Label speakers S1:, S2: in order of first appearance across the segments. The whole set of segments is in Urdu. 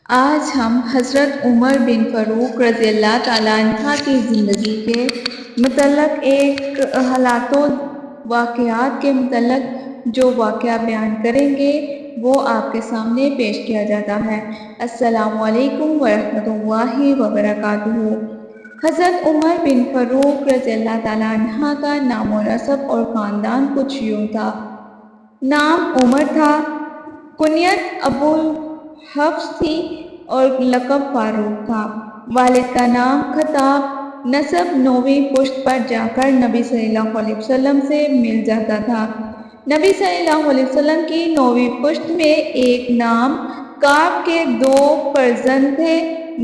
S1: آج ہم حضرت عمر بن فاروق رضی اللہ تعالیٰ عنہ کی زندگی کے متعلق ایک حالات و واقعات کے متعلق جو واقعہ بیان کریں گے وہ آپ کے سامنے پیش کیا جاتا ہے۔ السلام علیکم ورحمۃ اللہ وبرکاتہ۔ حضرت عمر بن فاروق رضی اللہ تعالیٰ عنہ کا نام و نسب اور خاندان کچھ یوں تھا۔ نام عمر تھا، کنیت ابو حفص تھی اور لقب فاروق تھا۔ والد کا نام خطاب، نسب 9ویں پشت پر جا کر نبی صلی اللہ علیہ وسلم سے مل جاتا تھا۔ نبی صلی اللہ علیہ وسلم کی 9ویں پشت میں ایک نام کعب کے 2 فرزند تھے،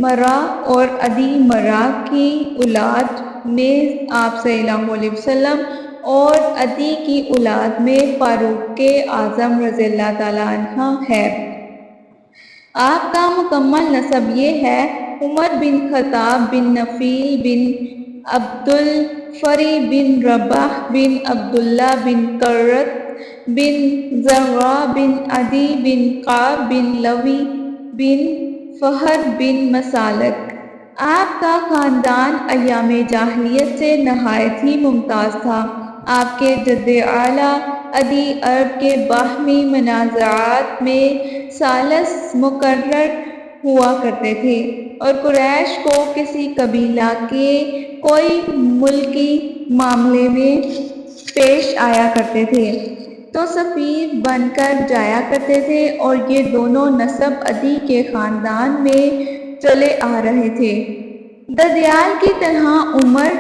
S1: مرہ اور عدی۔ مرہ کی اولاد میں آپ صلی اللہ علیہ وسلم اور عدی کی اولاد میں فاروق اعظم رضی اللہ تعالیٰ عنہ ہے۔ آپ کا مکمل نسب یہ ہے: عمر بن خطاب بن نفیل بن عبدالفری بن رباح بن عبداللہ بن قرۃ بن زہرہ بن عدی بن کعب بن لوی بن فہد بن مسالک۔ آپ کا خاندان ایام جاہلیت سے نہایت ہی ممتاز تھا۔ آپ کے جد اعلیٰ عدی عرب کے باہمی منازعات میں ثالث مقرر ہوا کرتے تھے اور قریش کو کسی قبیلہ کے کوئی ملکی معاملے میں پیش آیا کرتے تھے تو سفیر بن کر جایا کرتے تھے، اور یہ دونوں نسب عدی کے خاندان میں چلے آ رہے تھے۔ ددیال کی طرح عمر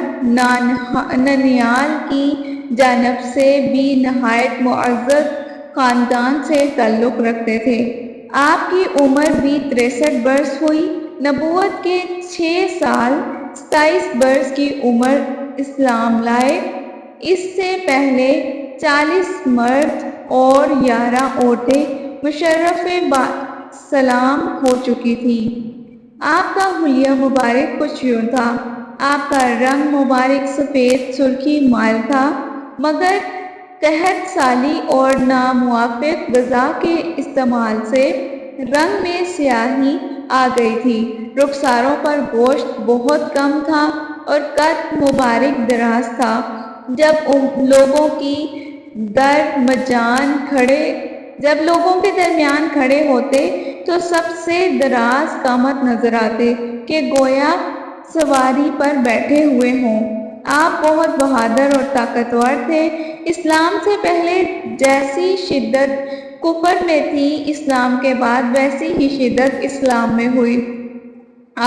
S1: ننیال کی جانب سے بھی نہایت معزز خاندان سے تعلق رکھتے تھے۔ آپ کی عمر بھی 63 برس ہوئی۔ نبوت کے 6 سال 27 برس کی عمر اسلام لائے۔ اس سے پہلے 40 مرد اور 11 عورتیں مشرف سلام ہو چکی تھیں۔ آپ کا حلیہ مبارک کچھ یوں تھا: آپ کا رنگ مبارک سفید سرخی مائل تھا، مگر قحط سالی اور ناموافق غذا کے استعمال سے رنگ میں سیاہی آ گئی تھی۔ رخساروں پر گوشت بہت کم تھا اور قد مبارک دراز تھا۔ جب لوگوں کے درمیان کھڑے ہوتے تو سب سے دراز قامت نظر آتے کہ گویا سواری پر بیٹھے ہوئے ہوں۔ آپ بہت بہادر اور طاقتور تھے۔ اسلام سے پہلے جیسی شدت کفر میں تھی، اسلام کے بعد ویسی ہی شدت اسلام میں ہوئی۔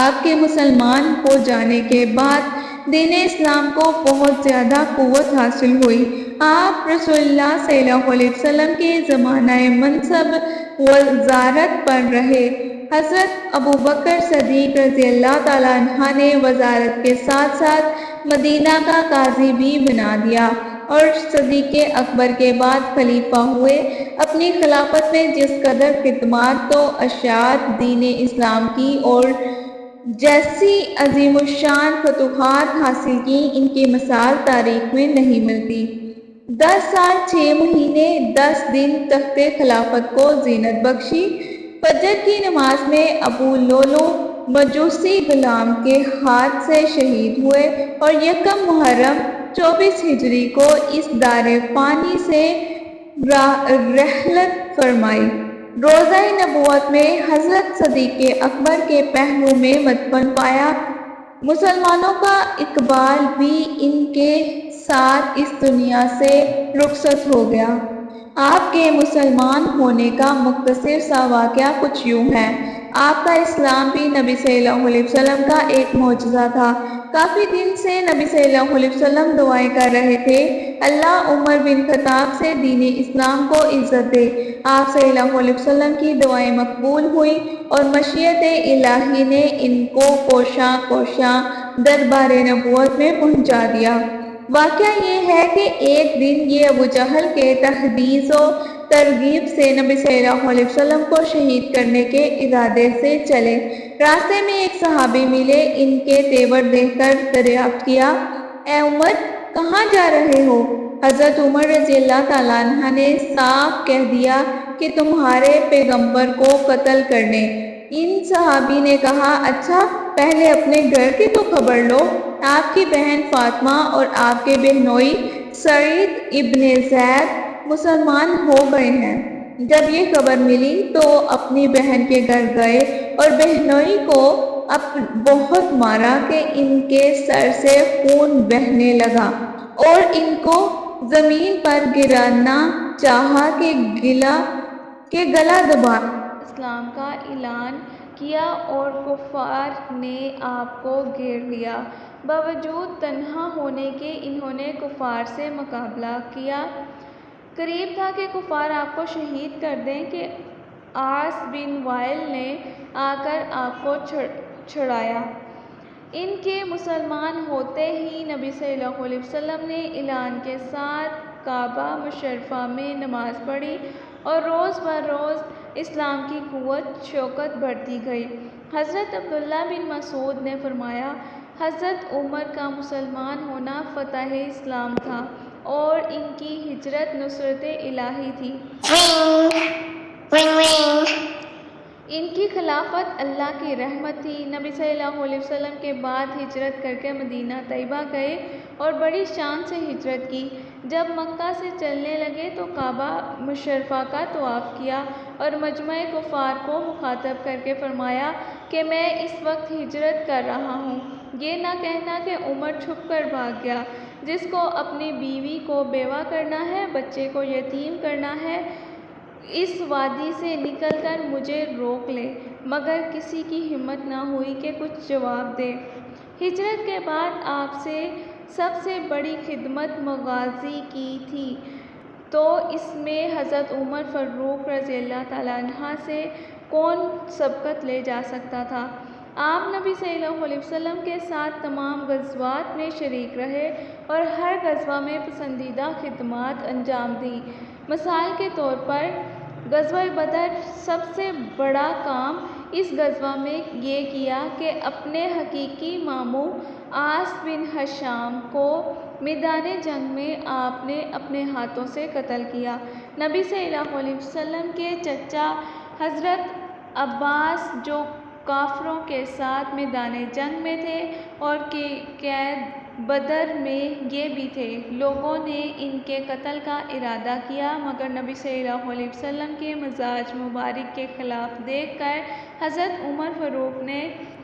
S1: آپ کے مسلمان ہو جانے کے بعد دین اسلام کو بہت زیادہ قوت حاصل ہوئی۔ آپ رسول اللہ صلی اللہ علیہ وسلم کے زمانہ منصب وزارت پر رہے۔ حضرت ابوبکر صدیق رضی اللہ تعالیٰ عنہ نے وزارت کے ساتھ ساتھ مدینہ کا قاضی بھی بنا دیا اور صدیق اکبر کے بعد خلیفہ ہوئے۔ اپنی خلافت میں جس قدر خدمات و اشاعت دین اسلام کی اور جیسی عظیم الشان فتوحات حاصل کی، ان کی مثال تاریخ میں نہیں ملتی۔ 10 سال 6 مہینے 10 دن تخت خلافت کو زینت بخشی۔ فجر کی نماز میں ابو لولو مجوسی غلام کے ہاتھ سے شہید ہوئے اور یکم محرم 24 ہجری کو اس دار فانی سے رحلت فرمائی۔ روضہ نبوت میں حضرت صدیق اکبر کے پہلو میں مدفن پایا۔ مسلمانوں کا اقبال بھی ان کے ساتھ اس دنیا سے رخصت ہو گیا۔ آپ کے مسلمان ہونے کا مختصر سا واقعہ کچھ یوں ہے: آپ کا اسلام بھی نبی صلی اللہ علیہ وسلم کا ایک معجزہ تھا۔ کافی دن سے نبی صلی اللہ علیہ وسلم دعائیں کر رہے تھے، اللہ عمر بن خطاب سے دین اسلام کو عزت دے۔ آپ صلی اللہ علیہ وسلم کی دعائیں مقبول ہوئیں اور مشیت الہی نے ان کو کوشاں کوشاں دربار نبوت میں پہنچا دیا۔ واقعہ یہ ہے کہ ایک دن یہ ابو جہل کے تحریض و ترغیب سے نبی صلی اللہ علیہ وسلم کو شہید کرنے کے ارادے سے چلے۔ راستے میں ایک صحابی ملے، ان کے تیور دیکھ کر دریافت کیا: اے عمر، کہاں جا رہے ہو؟ حضرت عمر رضی اللہ تعالیٰ عنہ نے صاف کہہ دیا کہ تمہارے پیغمبر کو قتل کرنے۔ ان صحابی نے کہا اچھا پہلے اپنے گھر کی تو خبر لو، آپ کی بہن فاطمہ اور آپ کے بہنوئی سعید ابن زید مسلمان ہو گئے ہیں۔ جب یہ خبر ملی تو اپنی بہن کے گھر گئے اور بہنوئی کو بہت مارا کہ ان کے سر سے خون بہنے لگا اور ان کو زمین پر گرانا چاہا کہ گلا دبا
S2: اسلام کا اعلان کیا اور کفار نے آپ کو گھیر لیا۔ باوجود تنہا ہونے کے انہوں نے کفار سے مقابلہ کیا۔ قریب تھا کہ کفار آپ کو شہید کر دیں کہ عاص بن وائل نے آ کر آپ کو چھڑایا۔ ان کے مسلمان ہوتے ہی نبی صلی اللہ علیہ وسلم نے اعلان کے ساتھ کعبہ مشرفہ میں نماز پڑھی اور روز بروز اسلام کی قوت شوکت بڑھتی گئی۔ حضرت عبداللہ بن مسعود نے فرمایا حضرت عمر کا مسلمان ہونا فتح اسلام تھا اور ان کی ہجرت نصرت الہی تھی۔ ان کی خلافت اللہ کی رحمت تھی۔ نبی صلی اللہ علیہ وسلم کے بعد ہجرت کر کے مدینہ طیبہ گئے اور بڑی شان سے ہجرت کی۔ جب مکہ سے چلنے لگے تو کعبہ مشرفہ کا طواف کیا اور مجمع کفار کو مخاطب کر کے فرمایا کہ میں اس وقت ہجرت کر رہا ہوں، یہ نہ کہنا کہ عمر چھپ کر بھاگ گیا۔ جس کو اپنی بیوی کو بیوہ کرنا ہے، بچے کو یتیم کرنا ہے، اس وادی سے نکل کر مجھے روک لے، مگر کسی کی ہمت نہ ہوئی کہ کچھ جواب دے۔ ہجرت کے بعد آپ سے سب سے بڑی خدمت مغازی کی تھی تو اس میں حضرت عمر فاروق رضی اللہ تعالیٰ عنہ سے کون سبقت لے جا سکتا تھا۔ آپ نبی صلی اللہ علیہ وسلم کے ساتھ تمام غزوات میں شریک رہے اور ہر غزوہ میں پسندیدہ خدمات انجام دیں۔ مثال کے طور پر غزوہ بدر سب سے بڑا کام اس غزوہ میں یہ کیا کہ اپنے حقیقی ماموں عاص بن ہشام کو میدان جنگ میں آپ نے اپنے ہاتھوں سے قتل کیا۔ نبی صلی اللہ علیہ وسلم کے چچا حضرت عباس جو کافروں کے ساتھ میدان جنگ میں تھے اور قید بدر میں یہ بھی تھے، لوگوں نے ان کے قتل کا ارادہ کیا مگر نبی صلی اللہ علیہ وسلم کے مزاج مبارک کے خلاف دیکھ کر حضرت عمر فاروق نے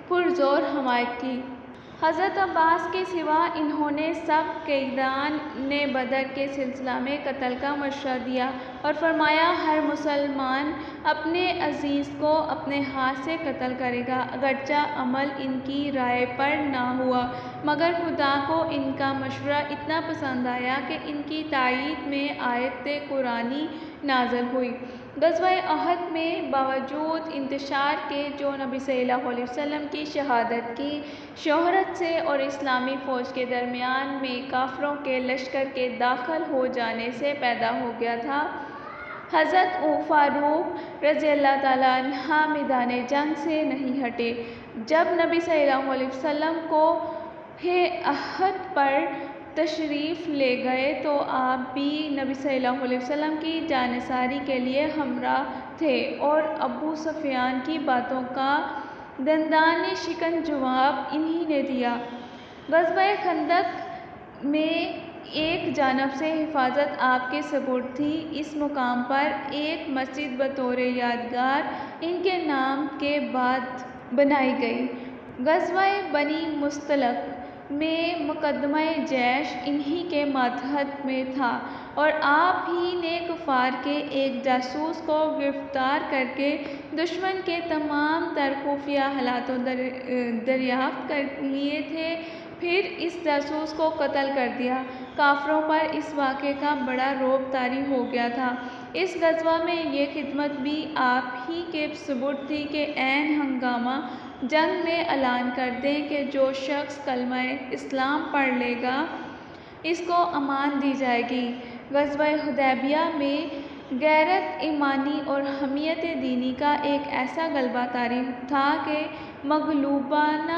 S2: پرزور حمایت کی۔ حضرت عباس کے سوا انہوں نے سب قیدیان بدر کے سلسلہ میں قتل کا مشورہ دیا اور فرمایا ہر مسلمان اپنے عزیز کو اپنے ہاتھ سے قتل کرے گا، اگرچہ عمل ان کی رائے پر نہ ہوا مگر خدا کو ان کا مشورہ اتنا پسند آیا کہ ان کی تائید میں آیت قرآنی نازل ہوئی۔ غزوہ احد میں باوجود انتشار کے جو نبی صلی اللہ علیہ وسلم کی شہادت کی شہرت سے اور اسلامی فوج کے درمیان میں کافروں کے لشکر کے داخل ہو جانے سے پیدا ہو گیا تھا، حضرت فاروق رضی اللہ تعالیٰ عنہ میدان جنگ سے نہیں ہٹے۔ جب نبی صلی اللہ علیہ وسلم کوہ احد پر تشریف لے گئے تو آپ بھی نبی صلی اللہ علیہ وسلم کی جانثاری کے لیے ہمراہ تھے اور ابو سفیان کی باتوں کا دندان شکن جواب انہی نے دیا۔ غزوہ خندق میں ایک جانب سے حفاظت آپ کے سپرد تھی۔ اس مقام پر ایک مسجد بطور یادگار ان کے نام کے بعد بنائی گئی۔ غزوہ بنی مصطلق میں مقدمہ جیش انہی کے ماتحت میں تھا اور آپ ہی نے کفار کے ایک جاسوس کو گرفتار کر کے دشمن کے تمام تر خفیہ حالات دریافت کر لیے تھے، پھر اس جاسوس کو قتل کر دیا۔ کافروں پر اس واقعے کا بڑا رعب طاری ہو گیا تھا۔ اس غزوہ میں یہ خدمت بھی آپ ہی کے سپرد تھی کہ عین ہنگامہ جنگ میں اعلان کر دیں کہ جو شخص کلمہ اسلام پڑھ لے گا اس کو امان دی جائے گی۔ غزوہ حدیبیہ میں غیرت ایمانی اور حمیت دینی کا ایک ایسا غلبہ طاری تھا کہ مغلوبان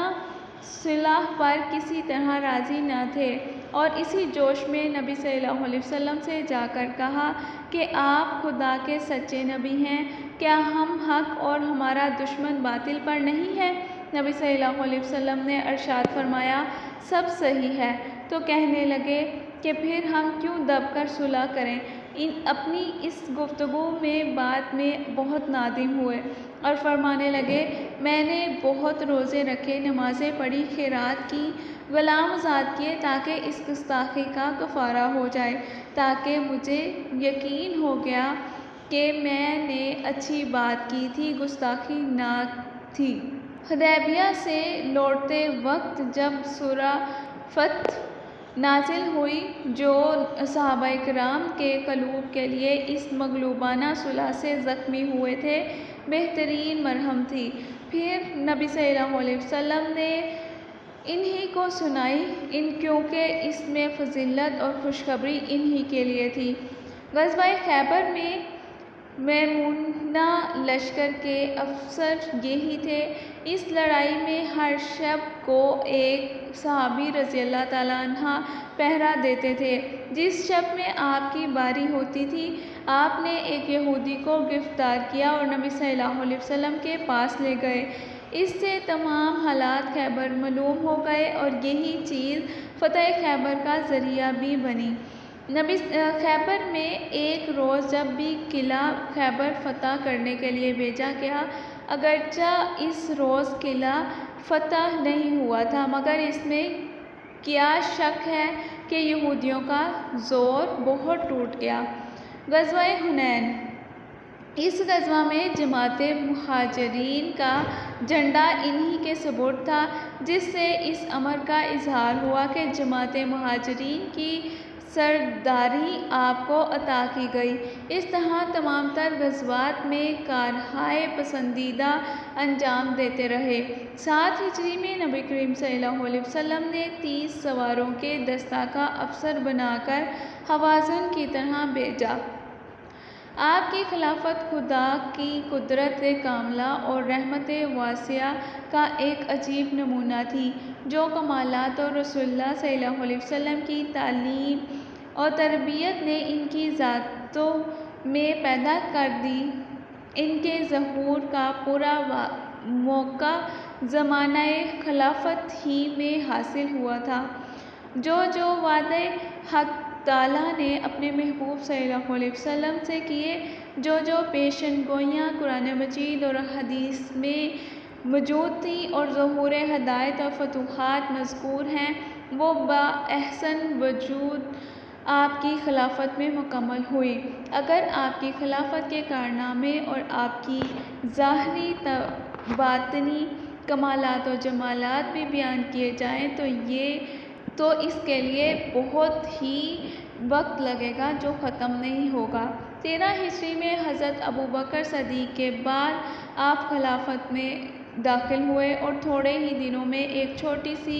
S2: صلح پر کسی طرح راضی نہ تھے۔ اور اسی جوش میں نبی صلی اللہ علیہ وسلم سے جا کر کہا کہ آپ خدا کے سچے نبی ہیں، کیا ہم حق اور ہمارا دشمن باطل پر نہیں ہے؟ نبی صلی اللہ علیہ وسلم نے ارشاد فرمایا، سب صحیح ہے۔ تو کہنے لگے کہ پھر ہم کیوں دب کر صلح کریں؟ اپنی اس گفتگو میں بات میں بہت نادم ہوئے اور فرمانے لگے، میں نے بہت روزے رکھے، نمازیں پڑھی، خیرات کی، غلام آزاد کیے تاکہ اس گستاخی کا کفارہ ہو جائے، تاکہ مجھے یقین ہو گیا کہ میں نے اچھی بات کی تھی، گستاخی نہ تھی۔ حدیبیہ سے لوٹتے وقت جب سورہ فتح نازل ہوئی جو صحابہ کرام کے قلوب کے لیے اس مغلوبانہ صلح سے زخمی ہوئے تھے بہترین مرہم تھی، پھر نبی صلی اللہ علیہ وسلم نے انہی کو سنائی، کیونکہ اس میں فضیلت اور خوشخبری انہی کے لیے تھی۔ غزوہ خیبر میں میمونہ لشکر کے افسر یہی تھے۔ اس لڑائی میں ہر شب کو ایک صحابی رضی اللہ تعالیٰ عنہ پہرا دیتے تھے۔ جس شب میں آپ کی باری ہوتی تھی، آپ نے ایک یہودی کو گرفتار کیا اور نبی صلی اللہ علیہ وسلم کے پاس لے گئے۔ اس سے تمام حالات خیبر معلوم ہو گئے اور یہی چیز فتح خیبر کا ذریعہ بھی بنی۔ خیبر میں ایک روز جب بھی قلعہ خیبر فتح کرنے کے لیے بھیجا گیا، اگرچہ اس روز قلعہ فتح نہیں ہوا تھا، مگر اس میں کیا شک ہے کہ یہودیوں کا زور بہت ٹوٹ گیا۔ غزوہ حنین۔ اس غزوہ میں جماعت مہاجرین کا جھنڈا انہی کے سپرد تھا، جس سے اس امر کا اظہار ہوا کہ جماعت مہاجرین کی سرداری آپ کو عطا کی گئی۔ اس طرح تمام تر غزوات میں کارہائے پسندیدہ انجام دیتے رہے۔ 7 ہجری میں نبی کریم صلی اللہ علیہ وسلم نے 30 سواروں کے دستہ کا افسر بنا کر ہوازن کی طرح بھیجا۔ آپ کی خلافت خدا کی قدرت کاملہ اور رحمت واسعہ کا ایک عجیب نمونہ تھی، جو کمالات اور رسول اللہ صلی اللہ علیہ وسلم کی تعلیم اور تربیت نے ان کی ذاتوں میں پیدا کر دی۔ ان کے ظہور کا پورا موقع زمانہ خلافت ہی میں حاصل ہوا تھا۔ جو وعدے حق تعالیٰ نے اپنے محبوب صلی اللہ علیہ وسلم سے کیے، جو پیشن گوئیاں قرآن مجید اور حدیث میں موجود تھیں اور ظہور ہدایت اور فتوحات مذکور ہیں، وہ بأحسن وجوہ آپ کی خلافت میں مکمل ہوئی۔ اگر آپ کی خلافت کے کارنامے اور آپ کی ظاہری باطنی کمالات و جمالات بھی بیان کیے جائیں تو اس کے لیے بہت ہی وقت لگے گا جو ختم نہیں ہوگا۔ 13 ہجری میں حضرت ابوبکر صدیق کے بعد آپ خلافت میں داخل ہوئے اور تھوڑے ہی دنوں میں ایک چھوٹی سی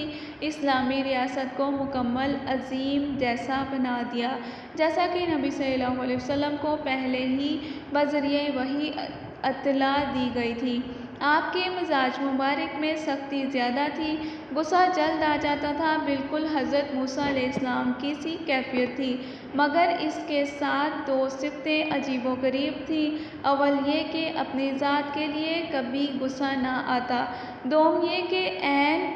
S2: اسلامی ریاست کو مکمل عظیم جیسا بنا دیا، جیسا کہ نبی صلی اللہ علیہ وسلم کو پہلے ہی بذریعہ وحی اطلاع دی گئی تھی۔ آپ کے مزاج مبارک میں سختی زیادہ تھی، غصہ جلد آ جاتا تھا، بالکل حضرت موسیٰ علیہ السلام کی سی کیفیت تھی، مگر اس کے ساتھ 2 صفتیں عجیب و غریب تھیں۔ اول یہ کہ اپنی ذات کے لیے کبھی غصہ نہ آتا، دوم یہ کہ عین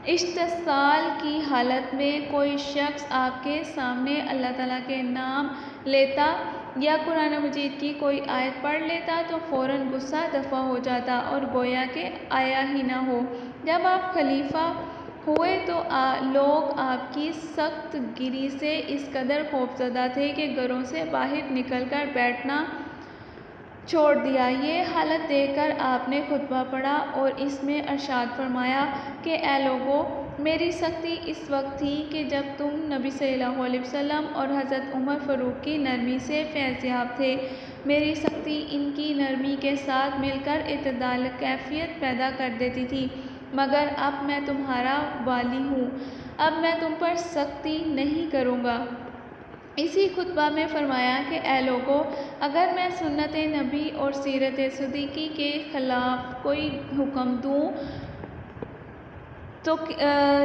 S2: استحصال کی حالت میں کوئی شخص آپ کے سامنے اللہ تعالیٰ کے نام لیتا یا قرآن مجید کی کوئی آیت پڑھ لیتا تو فوراً غصہ دفع ہو جاتا اور گویا کہ آیا ہی نہ ہو۔ جب آپ خلیفہ ہوئے تو لوگ آپ کی سخت گیری سے اس قدر خوفزدہ تھے کہ گھروں سے باہر نکل کر بیٹھنا چھوڑ دیا۔ یہ حالت دیکھ کر آپ نے خطبہ پڑھا اور اس میں ارشاد فرمایا کہ اے لوگو، میری سختی اس وقت تھی کہ جب تم نبی صلی اللہ علیہ وسلم اور حضرت عمر فاروق کی نرمی سے فیض یاب تھے۔ میری سختی ان کی نرمی کے ساتھ مل کر اعتدال کیفیت پیدا کر دیتی تھی، مگر اب میں تمہارا والی ہوں، اب میں تم پر سختی نہیں کروں گا۔ اسی خطبہ میں فرمایا کہ اے لوگو، اگر میں سنت نبی اور سیرت صدیقی کے خلاف کوئی حکم دوں تو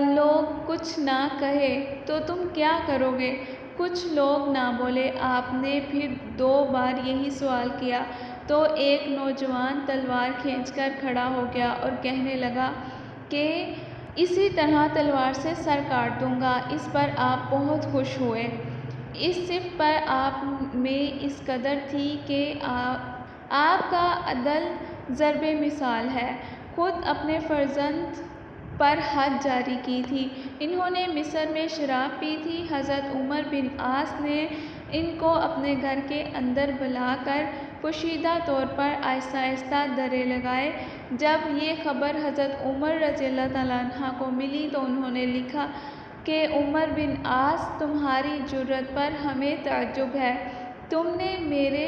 S2: لوگ کچھ نہ کہے تو تم کیا کرو گے؟ کچھ لوگ نہ بولے۔ آپ نے پھر 2 بار یہی سوال کیا تو ایک نوجوان تلوار کھینچ کر کھڑا ہو گیا اور کہنے لگا کہ اسی طرح تلوار سے سر کاٹ دوں گا۔ اس پر آپ بہت خوش ہوئے۔ اس صفت پر آپ میں اس قدر تھی کہ آپ کا عدل ضرب مثال ہے۔ خود اپنے فرزند پر حد جاری کی تھی۔ انہوں نے مصر میں شراب پی تھی۔ حضرت عمر بن عاص نے ان کو اپنے گھر کے اندر بلا کر پوشیدہ طور پر آہستہ آہستہ درے لگائے۔ جب یہ خبر حضرت عمر رضی اللہ تعالیٰ عنہ کو ملی تو انہوں نے لکھا کہ عمر بن عاص، تمہاری جرأت پر ہمیں تعجب ہے۔ تم نے میرے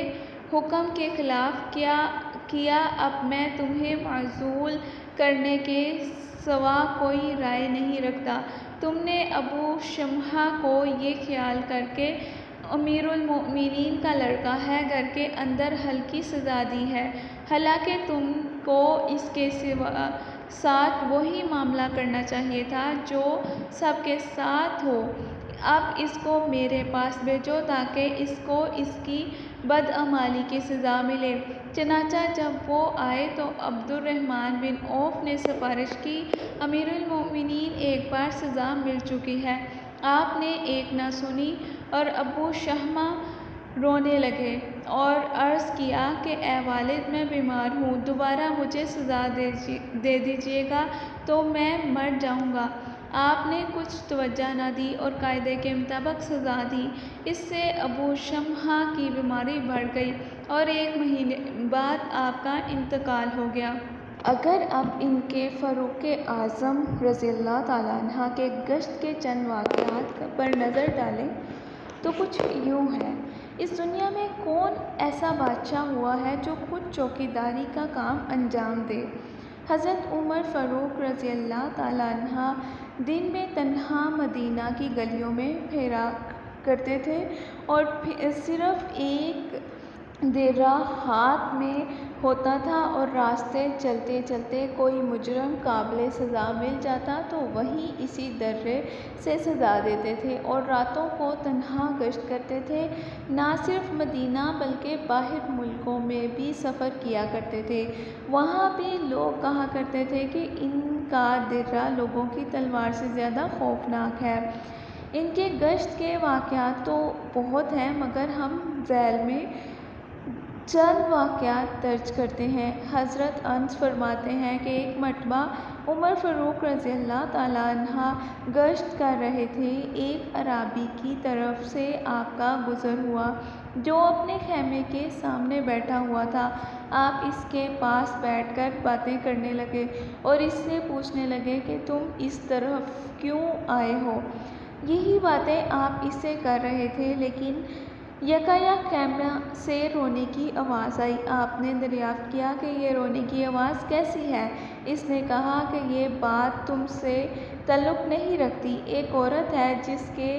S2: حکم کے خلاف کیا۔ اب میں تمہیں معزول کرنے کے سوا کوئی رائے نہیں رکھتا۔ تم نے ابو شمحہ کو یہ خیال کر کے امیر المؤمنین کا لڑکا ہے، گھر کے اندر ہلکی سزا دی ہے، حالانکہ تم کو اس کے ساتھ وہی معاملہ کرنا چاہیے تھا جو سب کے ساتھ ہو۔ اب اس کو میرے پاس بھیجو تاکہ اس کو اس کی بدعمالی کی سزا ملے۔ چنانچہ جب وہ آئے تو عبد الرحمن بن عوف نے سفارش کی، امیر المؤمنین ایک بار سزا مل چکی ہے۔ آپ نے ایک نہ سنی اور ابو شمحہ رونے لگے اور عرض کیا کہ اے والد، میں بیمار ہوں، دوبارہ مجھے سزا دے دیجیے گا تو میں مر جاؤں گا۔ آپ نے کچھ توجہ نہ دی اور قاعدے کے مطابق سزا دی۔ اس سے ابو شمحہ کی بیماری بڑھ گئی اور 1 مہینے بعد آپ کا انتقال ہو گیا۔ اگر اب ان کے فاروق اعظم رضی اللہ تعالیٰ عنہ کے گشت کے چند واقعات پر نظر ڈالیں تو کچھ یوں ہے۔ اس دنیا میں کون ایسا بادشاہ ہوا ہے جو خود چوکیداری کا کام انجام دے؟ حضرت عمر فاروق رضی اللہ تعالیٰ عنہ دن میں تنہا مدینہ کی گلیوں میں پھیرا کرتے تھے اور صرف ایک درہ ہاتھ میں ہوتا تھا، اور راستے چلتے چلتے کوئی مجرم قابل سزا مل جاتا تو وہیں اسی درے سے سزا دیتے تھے، اور راتوں کو تنہا گشت کرتے تھے۔ نہ صرف مدینہ بلکہ باہر ملکوں میں بھی سفر کیا کرتے تھے۔ وہاں بھی لوگ کہا کرتے تھے کہ ان کا درہ لوگوں کی تلوار سے زیادہ خوفناک ہے۔ ان کے گشت کے واقعات تو بہت ہیں، مگر ہم ذیل میں چند واقعات درج کرتے ہیں۔ حضرت انس فرماتے ہیں کہ ایک مرتبہ عمر فاروق رضی اللہ تعالیٰ عنہ گشت کر رہے تھے۔ ایک اعرابی کی طرف سے آپ کا گزر ہوا جو اپنے خیمے کے سامنے بیٹھا ہوا تھا۔ آپ اس کے پاس بیٹھ کر باتیں کرنے لگے اور اس سے پوچھنے لگے کہ تم اس طرف کیوں آئے ہو؟ یہی باتیں آپ اس سے کر رہے تھے، لیکن یکایک خیمہ سے رونے کی آواز آئی۔ آپ نے دریافت کیا کہ یہ رونے کی آواز کیسی ہے؟ اس نے کہا کہ یہ بات تم سے تعلق نہیں رکھتی، ایک عورت ہے جس کے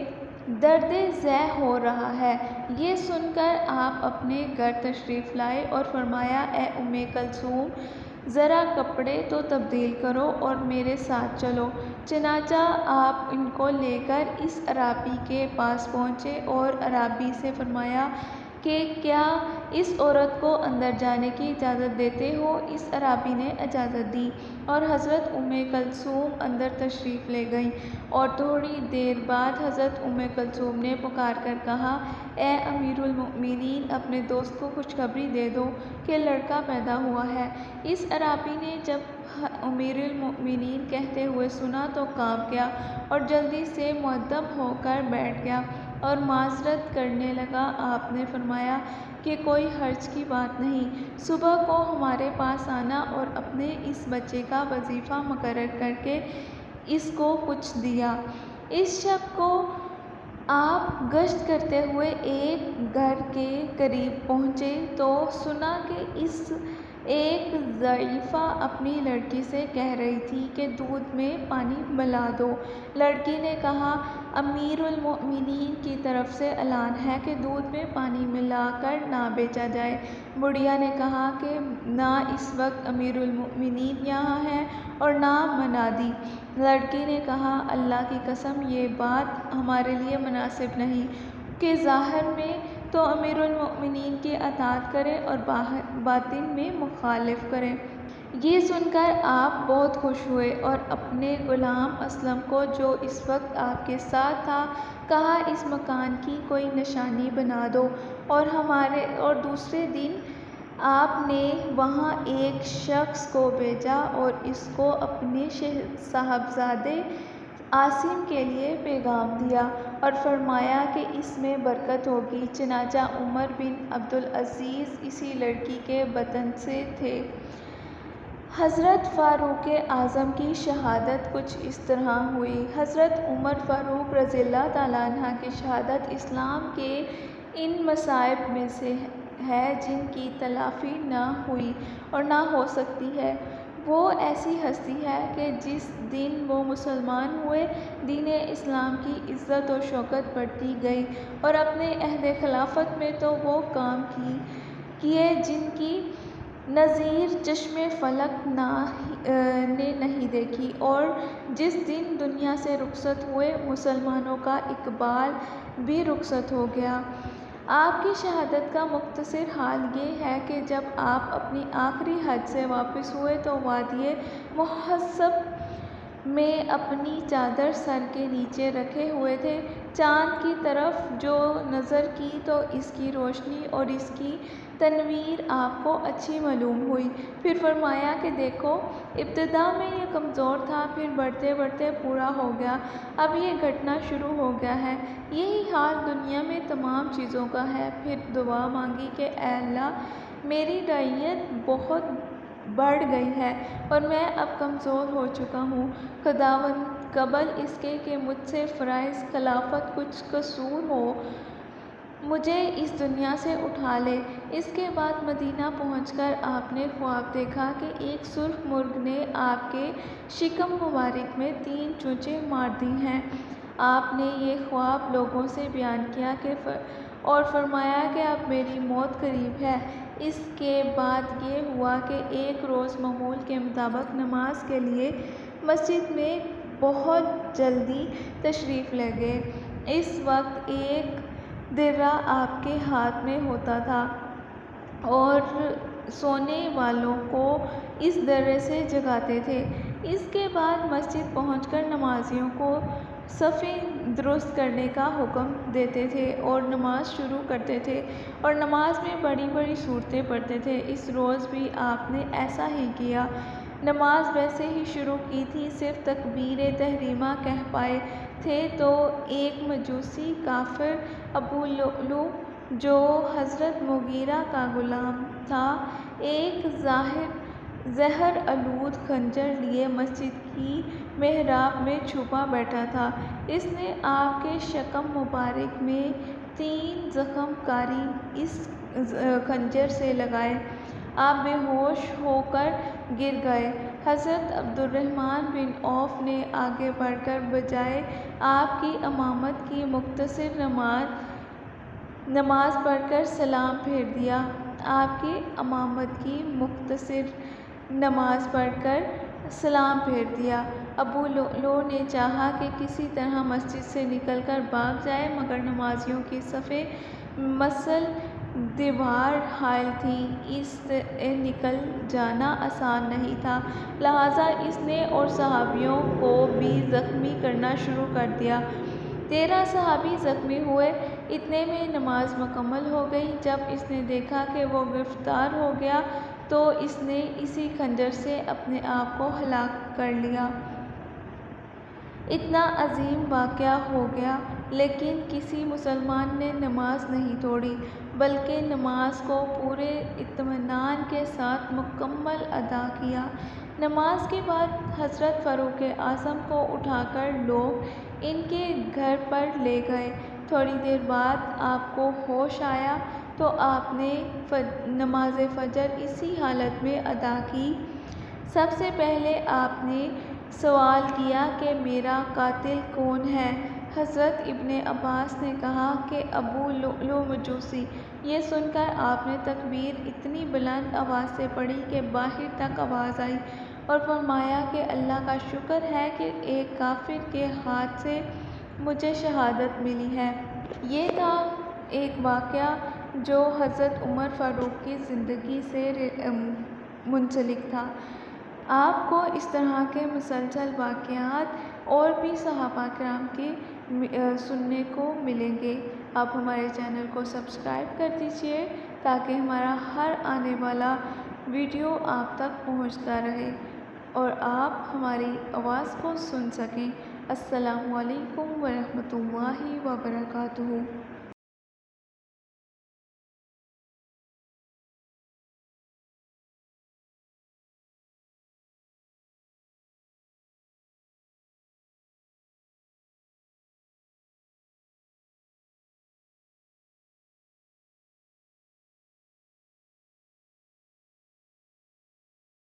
S2: درد ذہ ہو رہا ہے۔ یہ سن کر آپ اپنے گھر تشریف لائے اور فرمایا، اے کلثوم، ذرا کپڑے تو تبدیل کرو اور میرے ساتھ چلو۔ چنانچہ آپ ان کو لے کر اس اعرابی کے پاس پہنچے اور اعرابی سے فرمایا کہ کیا اس عورت کو اندر جانے کی اجازت دیتے ہو؟ اس اعرابی نے اجازت دی اور حضرت کلثوم اندر تشریف لے گئیں، اور تھوڑی دیر بعد حضرت کلثوم نے پکار کر کہا، اے امیر المؤمنین، اپنے دوست کو خوشخبری دے دو کہ لڑکا پیدا ہوا ہے۔ اس اعرابی نے جب امیر المؤمنین کہتے ہوئے سنا تو کانپ گیا اور جلدی سے مؤدب ہو کر بیٹھ گیا اور معذرت کرنے لگا۔ آپ نے فرمایا کہ کوئی حرج کی بات نہیں، صبح کو ہمارے پاس آنا اور اپنے اس بچے کا وظیفہ مقرر کر کے اس کو کچھ دیا۔ اس شب کو آپ گشت کرتے ہوئے ایک گھر کے قریب پہنچے تو سنا کہ ایک ضعیفہ اپنی لڑکی سے کہہ رہی تھی کہ دودھ میں پانی ملا دو۔ لڑکی نے کہا، امیر المؤمنین کی طرف سے اعلان ہے کہ دودھ میں پانی ملا کر نہ بیچا جائے۔ بڑھیا نے کہا کہ نہ اس وقت امیر المؤمنین یہاں ہیں اور نہ منا دی۔ لڑکی نے کہا اللہ کی قسم یہ بات ہمارے لیے مناسب نہیں کہ ظاہر میں تو امیر المؤمنین کی اطاعت کریں اور باطن میں مخالف کریں۔ یہ سن کر آپ بہت خوش ہوئے اور اپنے غلام اسلم کو جو اس وقت آپ کے ساتھ تھا کہا اس مکان کی کوئی نشانی بنا دو، اور دوسرے دن آپ نے وہاں ایک شخص کو بھیجا اور اس کو اپنے صاحبزادے عاصم کے لیے پیغام دیا اور فرمایا کہ اس میں برکت ہوگی۔ چنانچہ عمر بن عبدالعزیز اسی لڑکی کے بطن سے تھے۔ حضرت فاروق اعظم کی شہادت کچھ اس طرح ہوئی۔ حضرت عمر فاروق رضی اللہ تعالیٰ عنہ کی شہادت اسلام کے ان مصائب میں سے ہے جن کی تلافی نہ ہوئی اور نہ ہو سکتی ہے۔ وہ ایسی ہستی ہے کہ جس دن وہ مسلمان ہوئے دین اسلام کی عزت و شوکت بڑھتی گئی، اور اپنے عہد خلافت میں تو وہ کام کیے جن کی نظیر چشم فلک نے نہیں دیکھی، اور جس دن دنیا سے رخصت ہوئے مسلمانوں کا اقبال بھی رخصت ہو گیا۔ آپ کی شہادت کا مختصر حال یہ ہے کہ جب آپ اپنی آخری حج سے واپس ہوئے تو وادی محصب میں اپنی چادر سر کے نیچے رکھے ہوئے تھے۔ چاند کی طرف جو نظر کی تو اس کی روشنی اور اس کی تنویر آپ کو اچھی معلوم ہوئی۔ پھر فرمایا کہ دیکھو، ابتدا میں یہ کمزور تھا، پھر بڑھتے بڑھتے پورا ہو گیا، اب یہ گھٹنا شروع ہو گیا ہے۔ یہی حال دنیا میں تمام چیزوں کا ہے۔ پھر دعا مانگی کہ اے اللہ، میری رعیت بہت بڑھ گئی ہے اور میں اب کمزور ہو چکا ہوں۔ خداوند قبل اس کے کہ مجھ سے فرائض خلافت کچھ قصور ہو مجھے اس دنیا سے اٹھا لے۔ اس کے بعد مدینہ پہنچ کر آپ نے خواب دیکھا کہ ایک سرخ مرغ نے آپ کے شکم مبارک میں 3 چونچیں مار دی ہیں۔ آپ نے یہ خواب لوگوں سے بیان کیا اور فرمایا کہ اب میری موت قریب ہے۔ اس کے بعد یہ ہوا کہ ایک روز معمول کے مطابق نماز کے لیے مسجد میں بہت جلدی تشریف لے گئے۔ اس وقت ایک درہ آپ کے ہاتھ میں ہوتا تھا اور سونے والوں کو اس درے سے جگاتے تھے۔ اس کے بعد مسجد پہنچ کر نمازیوں کو صفیں درست کرنے کا حکم دیتے تھے اور نماز شروع کرتے تھے، اور نماز میں بڑی بڑی سورتیں پڑھتے تھے۔ اس روز بھی آپ نے ایسا ہی کیا۔ نماز ویسے ہی شروع کی تھی، صرف تکبیر تحریمہ کہہ پائے تھے تو ایک مجوسی کافر ابو لؤلؤ جو حضرت مغیرہ کا غلام تھا، ایک زہر آلود خنجر لیے مسجد کی محراب میں چھپا بیٹھا تھا۔ اس نے آپ کے شکم مبارک میں 3 زخم کاری اس خنجر سے لگائے۔ آپ بے ہوش ہو کر گر گئے۔ حضرت عبدالرحمن بن عوف نے آگے بڑھ کر بجائے آپ کی امامت کی مختصر نماز پڑھ کر سلام پھیر دیا۔ آپ کی امامت کی مختصر نماز پڑھ کر سلام پھیر دیا۔ ابو لؤلؤ نے چاہا کہ کسی طرح مسجد سے نکل کر بھاگ جائے، مگر نمازیوں کی صفیں مسل دیوار حائل تھیں، اس سے نکل جانا آسان نہیں تھا، لہٰذا اس نے اور صحابیوں کو بھی زخمی کرنا شروع کر دیا۔ 13 صحابی زخمی ہوئے۔ اتنے میں نماز مکمل ہو گئی۔ جب اس نے دیکھا کہ وہ گرفتار ہو گیا تو اس نے اسی خنجر سے اپنے آپ کو ہلاک کر لیا۔ اتنا عظیم واقعہ ہو گیا، لیکن کسی مسلمان نے نماز نہیں توڑی، بلکہ نماز کو پورے اطمینان کے ساتھ مکمل ادا کیا۔ نماز کے بعد حضرت فاروق اعظم کو اٹھا کر لوگ ان کے گھر پر لے گئے۔ تھوڑی دیر بعد آپ کو ہوش آیا تو آپ نے نماز فجر اسی حالت میں ادا کی۔ سب سے پہلے آپ نے سوال کیا کہ میرا قاتل کون ہے؟ حضرت ابن عباس نے کہا کہ ابو لؤلؤ مجوسی۔ یہ سن کر آپ نے تکبیر اتنی بلند آواز سے پڑھی کہ باہر تک آواز آئی، اور فرمایا کہ اللہ کا شکر ہے کہ ایک کافر کے ہاتھ سے مجھے شہادت ملی ہے۔ یہ تھا ایک واقعہ جو حضرت عمر فاروق کی زندگی سے منسلک تھا۔ آپ کو اس طرح کے مسلسل واقعات اور بھی صحابہ کرام کے سننے کو ملیں گے۔ آپ ہمارے چینل کو سبسکرائب کر دیجئے تاکہ ہمارا ہر آنے والا ویڈیو آپ تک پہنچتا رہے اور آپ ہماری آواز کو سن سکیں۔ السلام علیکم ورحمۃ اللہ وبرکاتہ۔